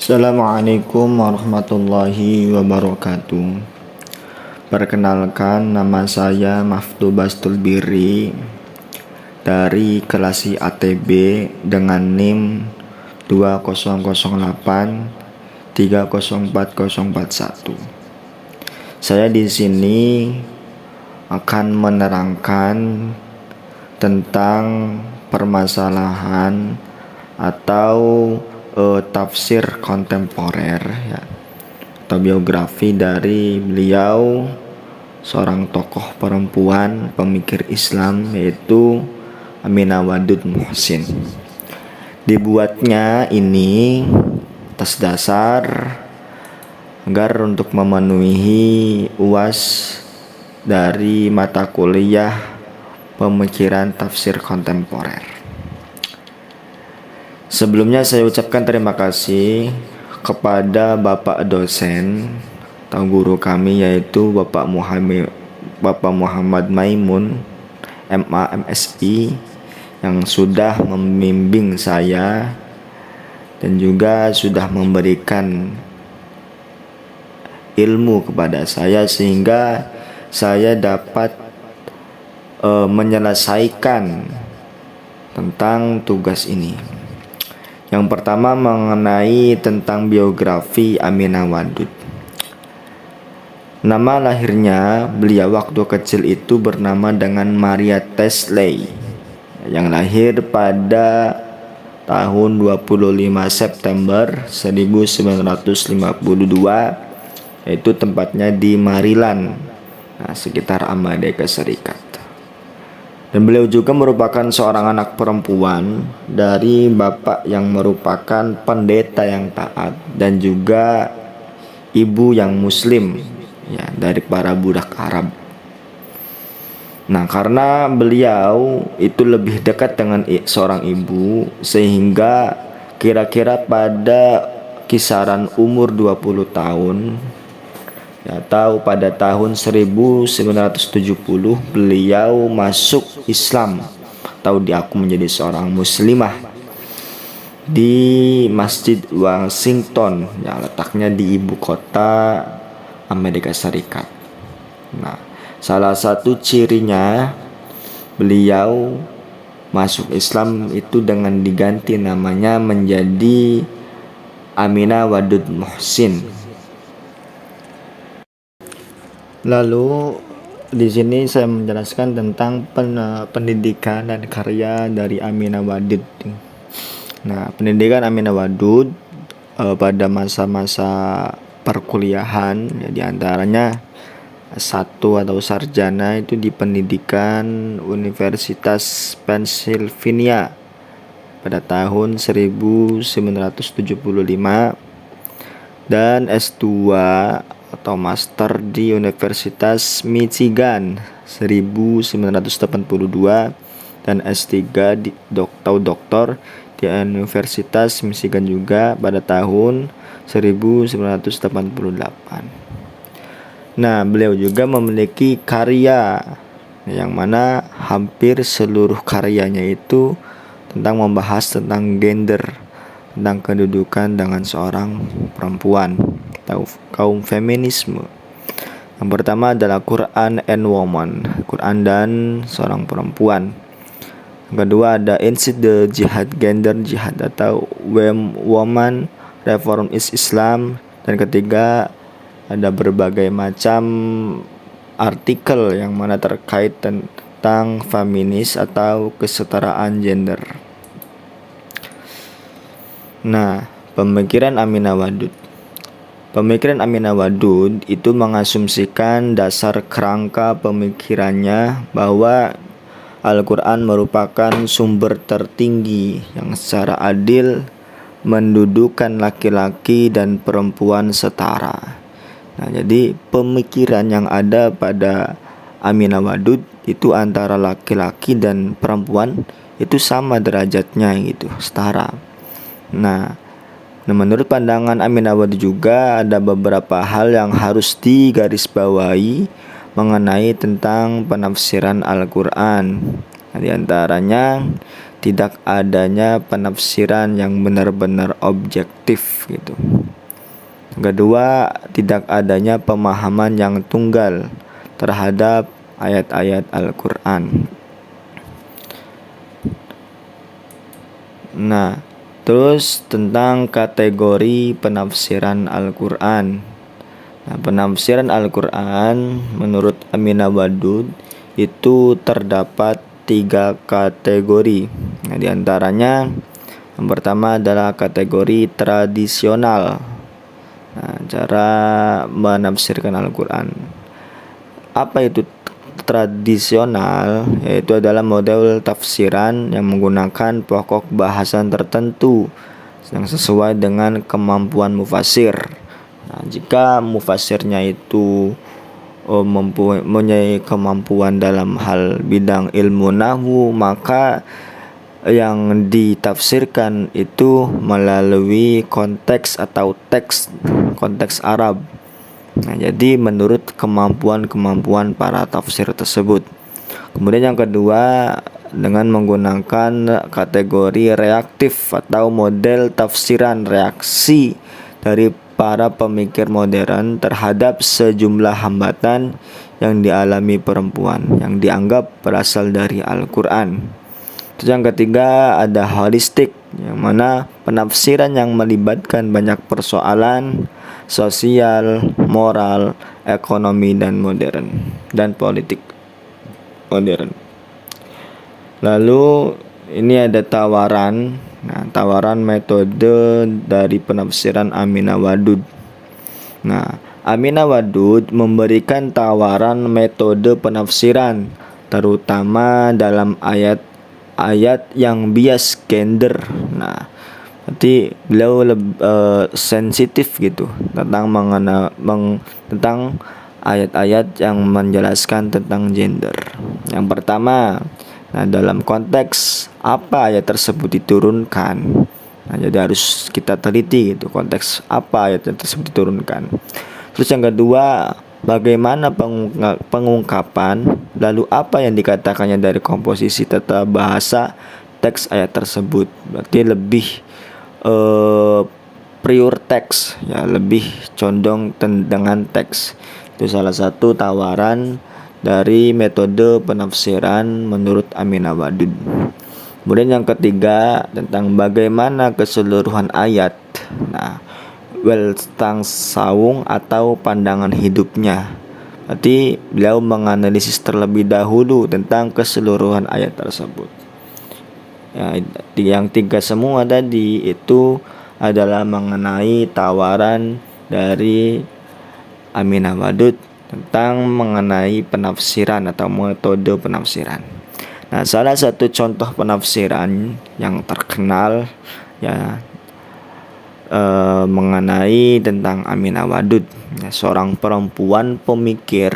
Assalamualaikum warahmatullahi wabarakatuh. Perkenalkan, nama saya Maftu Bastul Biri dari kelas IATB dengan NIM 2008 304041. Saya di sini akan menerangkan tentang permasalahan atau tafsir kontemporer, ya, atau biografi dari beliau, seorang tokoh perempuan pemikir Islam, yaitu Aminah Wadud Muhsin. Dibuatnya ini atas dasar agar untuk memenuhi UAS dari mata kuliah pemikiran tafsir kontemporer. Sebelumnya saya ucapkan terima kasih kepada Bapak dosen atau guru kami, yaitu Bapak Muhammad Maimun, MA MSI, yang sudah membimbing saya dan juga sudah memberikan ilmu kepada saya sehingga saya dapat menyelesaikan tentang tugas ini. Yang pertama mengenai tentang biografi Aminah Wadud. Nama lahirnya beliau waktu kecil itu bernama dengan Maria Tesley, yang lahir pada tahun 25 September 1952, yaitu tempatnya di Maryland, sekitar Amerika Serikat. Dan beliau juga merupakan seorang anak perempuan dari bapak yang merupakan pendeta yang taat dan juga ibu yang muslim, ya, dari para budak Arab. Nah, karena beliau itu lebih dekat dengan seorang ibu, sehingga kira-kira pada kisaran umur 20 tahun, atau pada tahun 1970 beliau masuk Islam atau diaku menjadi seorang muslimah di Masjid Washington, yang letaknya di ibu kota Amerika Serikat. Nah, salah satu cirinya beliau masuk Islam itu dengan diganti namanya menjadi Aminah Wadud Muhsin. Lalu di sini saya menjelaskan tentang pendidikan dan karya dari Aminah Wadud. Nah, pendidikan Aminah Wadud pada masa-masa perkuliahan, ya, diantaranya S1 atau sarjana itu di pendidikan Universitas Pennsylvania pada tahun 1975, dan S2 atau master di Universitas Michigan 1982, dan S3 atau doktor di Universitas Michigan juga pada tahun 1988. Nah, beliau juga memiliki karya yang mana hampir seluruh karyanya itu tentang membahas tentang gender, tentang kedudukan dengan seorang perempuan atau kaum feminisme. Yang pertama adalah Quran and Woman, Quran dan seorang perempuan. Yang kedua ada Inside the Jihad, Gender Jihad atau Woman Reform is Islam. Dan ketiga ada berbagai macam artikel yang mana terkait tentang feminis atau kesetaraan gender. Nah, pemikiran Aminah Wadud. Pemikiran Aminah Wadud itu mengasumsikan dasar kerangka pemikirannya bahwa Al-Quran merupakan sumber tertinggi yang secara adil mendudukan laki-laki dan perempuan setara. Nah, jadi pemikiran yang ada pada Aminah Wadud itu antara laki-laki dan perempuan itu sama derajatnya gitu, setara. Nah, menurut pandangan Aminah Wadud juga ada beberapa hal yang harus digarisbawahi mengenai tentang penafsiran Al-Quran. Di antaranya tidak adanya penafsiran yang benar-benar objektif gitu. Kedua, tidak adanya pemahaman yang tunggal terhadap ayat-ayat Al-Quran. Nah, terus tentang kategori penafsiran Al-Quran. Nah, penafsiran Al-Quran menurut Aminah Wadud itu terdapat 3 kategori. Nah, diantaranya yang pertama adalah kategori tradisional. Nah, cara menafsirkan Al-Quran. Apa itu tradisional? Yaitu adalah model tafsiran yang menggunakan pokok bahasan tertentu yang sesuai dengan kemampuan mufasir. Nah, jika mufasirnya itu mempunyai kemampuan dalam hal bidang ilmu nahwu, maka yang ditafsirkan itu melalui konteks atau konteks Arab. Nah, jadi menurut kemampuan para tafsir tersebut. Kemudian yang kedua, dengan menggunakan kategori reaktif atau model tafsiran reaksi dari para pemikir modern terhadap sejumlah hambatan yang dialami perempuan yang dianggap berasal dari Al-Quran. Terus yang ketiga ada holistik, yang mana penafsiran yang melibatkan banyak persoalan sosial, moral, ekonomi dan politik modern. Lalu ini ada tawaran. Nah, tawaran metode dari penafsiran Aminah Wadud. Nah, Aminah Wadud memberikan tawaran metode penafsiran terutama dalam ayat-ayat yang bias gender. Nah, berarti beliau sensitif gitu tentang tentang ayat-ayat yang menjelaskan tentang gender. Yang pertama, nah dalam konteks apa ayat tersebut diturunkan. Nah, jadi harus kita teliti gitu konteks apa ayat tersebut diturunkan. Terus yang kedua, bagaimana pengungkapan, lalu apa yang dikatakannya dari komposisi tata bahasa teks ayat tersebut. Berarti lebih pure teks, ya, lebih condong dengan teks. Itu salah satu tawaran dari metode penafsiran menurut Aminah Wadud. Kemudian yang ketiga, tentang bagaimana keseluruhan ayat. Nah, tentang sawung atau pandangan hidupnya. Berarti beliau menganalisis terlebih dahulu tentang keseluruhan ayat tersebut. Ya, yang 3 semua tadi itu adalah mengenai tawaran dari Aminah Wadud tentang mengenai penafsiran atau metode penafsiran. Nah, salah satu contoh penafsiran yang terkenal ya mengenai tentang Aminah Wadud, ya, seorang perempuan pemikir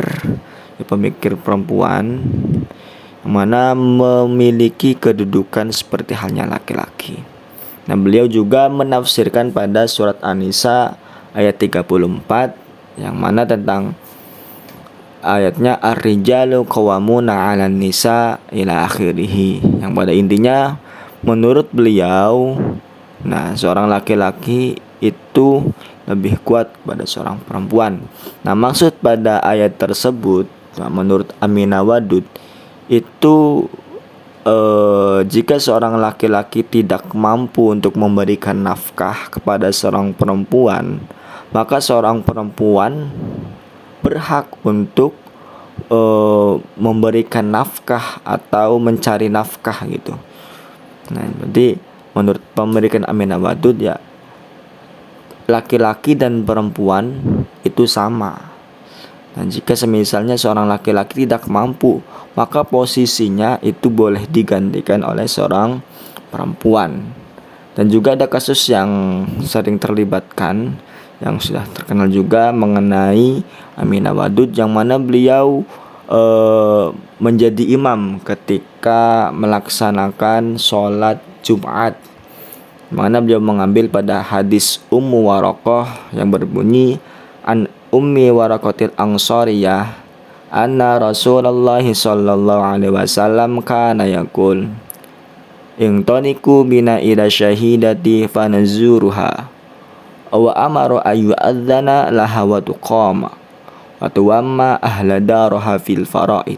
perempuan yang mana memiliki kedudukan seperti halnya laki-laki. Nah, beliau juga menafsirkan pada surat An-Nisa ayat 34 yang mana tentang ayatnya ar-rijalu qawwamuna 'alan nisa ila akhirih, yang pada intinya menurut beliau, nah seorang laki-laki itu lebih kuat pada seorang perempuan. Nah, maksud pada ayat tersebut, nah, menurut Aminah Wadud itu jika seorang laki-laki tidak mampu untuk memberikan nafkah kepada seorang perempuan, maka seorang perempuan berhak untuk memberikan nafkah atau mencari nafkah gitu. Nah, jadi menurut pemerikan Aminah Wadud, ya, laki-laki dan perempuan itu sama. Dan jika semisalnya seorang laki-laki tidak mampu, maka posisinya itu boleh digantikan oleh seorang perempuan. Dan juga ada kasus yang sering terlibatkan, yang sudah terkenal juga mengenai Aminah Wadud, yang mana beliau menjadi imam ketika melaksanakan sholat Jumat, mana beliau mengambil pada hadis Ummu Waraqah yang berbunyi, an Ummi Waraqatil Ansariyah anna Rasulullah sallallahu alaihi wasallam kana yaqul, Intoniku bina ila syahidati fanazuruha wa amara ayu adzana laha wa tuqama wa tuwamma ahla daraha fil faraid.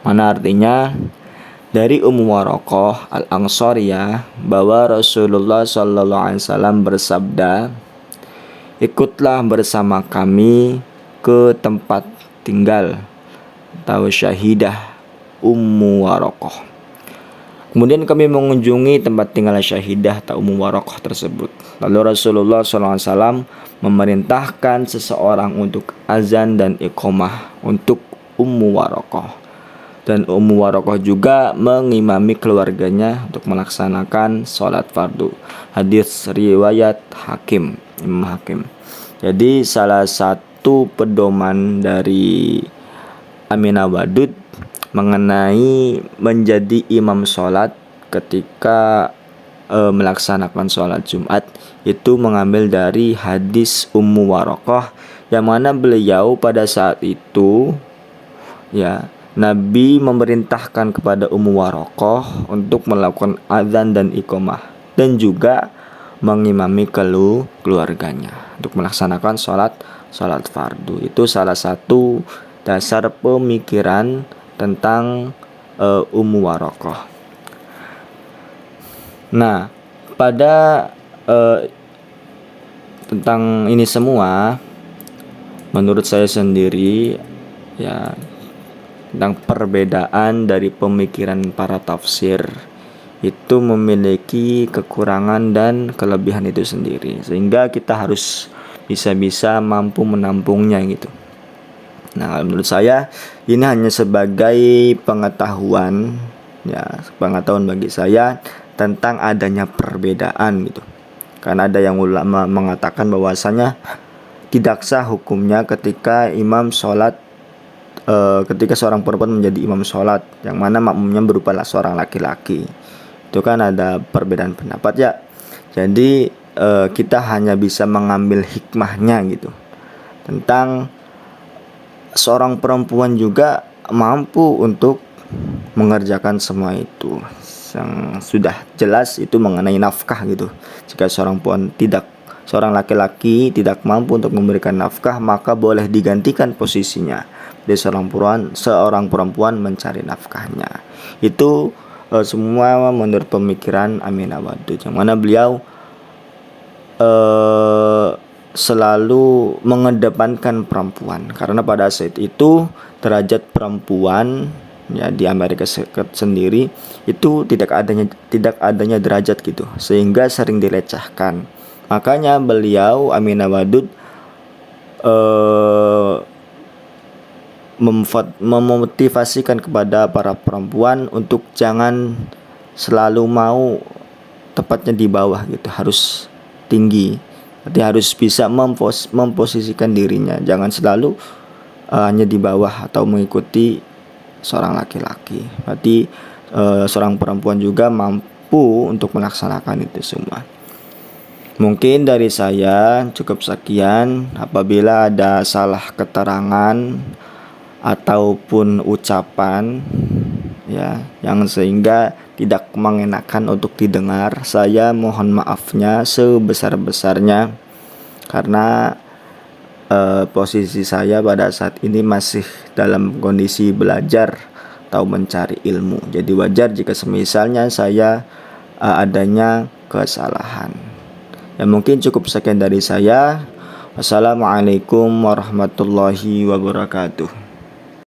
Mana artinya dari Ummu Warokoh Al-Ansariyah bahwa Rasulullah Sallallahu Alaihi Wasallam bersabda, ikutlah bersama kami ke tempat tinggal atau syahidah Ummu Warokoh. Kemudian kami mengunjungi tempat tinggal syahidah atau Ummu Warokoh tersebut. Lalu Rasulullah SAW memerintahkan seseorang untuk azan dan iqamah untuk Ummu Warokoh. Dan Ummu Warokoh juga mengimami keluarganya untuk melaksanakan sholat fardu. Hadis riwayat Hakim, Imam Hakim. Jadi salah satu pedoman dari Aminah Wadud mengenai menjadi imam sholat ketika melaksanakan sholat Jumat itu mengambil dari hadis Ummu Warokoh, yang mana beliau pada saat itu ya Nabi memerintahkan kepada Ummu Warokoh untuk melakukan azan dan iqamah dan juga mengimami keluarganya untuk melaksanakan sholat fardu. Itu salah satu dasar pemikiran tentang Ummu Warokoh. Nah, pada tentang ini semua, menurut saya sendiri ya, tentang perbedaan dari pemikiran para tafsir itu memiliki kekurangan dan kelebihan itu sendiri, sehingga kita harus bisa mampu menampungnya gitu. Nah, menurut saya ini hanya sebagai pengetahuan ya, pengetahuan bagi saya tentang adanya perbedaan gitu. Karena ada yang ulama mengatakan bahwasanya tidak sah hukumnya ketika imam sholat ketika seorang perempuan menjadi imam sholat yang mana makmumnya berupa seorang laki-laki. Itu kan ada perbedaan pendapat ya. Jadi kita hanya bisa mengambil hikmahnya gitu, tentang seorang perempuan juga mampu untuk mengerjakan semua itu. Yang sudah jelas itu mengenai nafkah gitu. Jika seorang laki-laki tidak mampu untuk memberikan nafkah, maka boleh digantikan posisinya dari seorang perempuan mencari nafkahnya. Itu semua menurut pemikiran Aminah Wadud, yang mana beliau selalu mengedepankan perempuan, karena pada saat itu derajat perempuan ya di Amerika Serikat sendiri itu tidak adanya derajat gitu, sehingga sering dilecehkan. Makanya beliau Aminah Wadud memotivasikan kepada para perempuan untuk jangan selalu mau tepatnya di bawah gitu, harus tinggi. Jadi harus bisa memposisikan dirinya, jangan selalu hanya di bawah atau mengikuti seorang laki-laki. Berarti seorang perempuan juga mampu untuk melaksanakan itu semua. Mungkin dari saya cukup sekian. Apabila ada salah keterangan ataupun ucapan ya yang sehingga tidak mengenakan untuk didengar, saya mohon maafnya sebesar-besarnya, karena posisi saya pada saat ini masih dalam kondisi belajar atau mencari ilmu. Jadi wajar jika semisalnya saya adanya kesalahan. Ya mungkin cukup sekian dari saya. Wassalamualaikum warahmatullahi wabarakatuh.